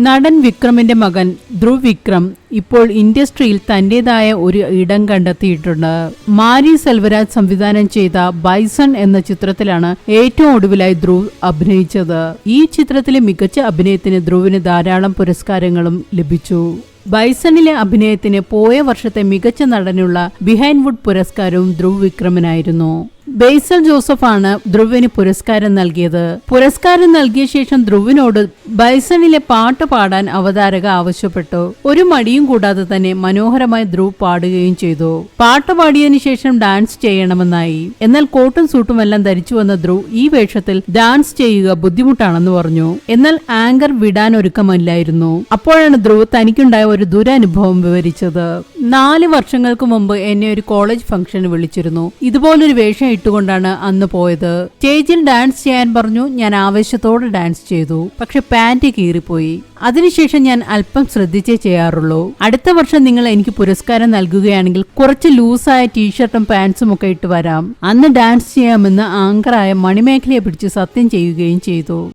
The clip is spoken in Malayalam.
നടൻ വിക്രമിന്റെ മകൻ ധ്രുവ് വിക്രം ഇപ്പോൾ ഇൻഡസ്ട്രിയിൽ തന്റേതായ ഒരു ഇടം കണ്ടെത്തിയിട്ടുണ്ട്. മാരി സെൽവരാജ് സംവിധാനം ചെയ്ത ബൈസൺ എന്ന ചിത്രത്തിലാണ് ഏറ്റവും ഒടുവിലായി ധ്രുവ് അഭിനയിച്ചത്. ഈ ചിത്രത്തിലെ മികച്ച അഭിനയത്തിന് ധ്രുവിന് ധാരാളം പുരസ്കാരങ്ങളും ലഭിച്ചു. ബൈസണിലെ അഭിനയത്തിന് പോയ വർഷത്തെ മികച്ച നടനുള്ള ബിഹൈൻഡ് വുഡ് പുരസ്കാരവും ധ്രുവ് വിക്രമിനായിരുന്നു. ബേസൽ ജോസഫാണ് ധ്രുവിന് പുരസ്കാരം നൽകിയത്. പുരസ്കാരം നൽകിയ ശേഷം ധ്രുവിനോട് ബൈസണിലെ പാട്ട് പാടാൻ അവതാരക ആവശ്യപ്പെട്ടു. ഒരു മടിയും കൂടാതെ തന്നെ മനോഹരമായി ധ്രുവ് പാടുകയും ചെയ്തു. പാട്ട് പാടിയതിനു ശേഷം ഡാൻസ് ചെയ്യണമെന്നായി. എന്നാൽ കോട്ടും സൂട്ടുമെല്ലാം ധരിച്ചു വന്ന ധ്രുവ് ഈ വേഷത്തിൽ ഡാൻസ് ചെയ്യുക ബുദ്ധിമുട്ടാണെന്ന് പറഞ്ഞു. എന്നാൽ ആങ്കർ വിടാൻ ഒരുക്കമില്ലായിരുന്നു. അപ്പോഴാണ് ധ്രുവ് തനിക്കുണ്ടായ ഒരു ദുരനുഭവം വിവരിച്ചത്. 4 വർഷങ്ങൾക്ക് മുമ്പ് എന്നെ ഒരു കോളേജ് ഫംഗ്ഷന് വിളിച്ചിരുന്നു. ഇതുപോലൊരു വേഷം ഇട്ടുകൊണ്ടാണ് അന്ന് പോയത്. സ്റ്റേജിൽ ഡാൻസ് ചെയ്യാൻ പറഞ്ഞു. ഞാൻ ആവേശത്തോടെ ഡാൻസ് ചെയ്തു. പക്ഷെ പാന്റ് കീറിപ്പോയി. അതിനുശേഷം ഞാൻ അല്പം ശ്രദ്ധിച്ചേ ചെയ്യാറുള്ളൂ. അടുത്ത വർഷം നിങ്ങൾ എനിക്ക് പുരസ്കാരം നൽകുകയാണെങ്കിൽ കുറച്ച് ലൂസായ ടീഷർട്ടും പാൻസും ഒക്കെ ഇട്ട് വരാം. അന്ന് ഡാൻസ് ചെയ്യാമെന്ന് ആങ്കറായ മണിമേഖലയെ പിടിച്ച് സത്യം ചെയ്യുകയും ചെയ്തു.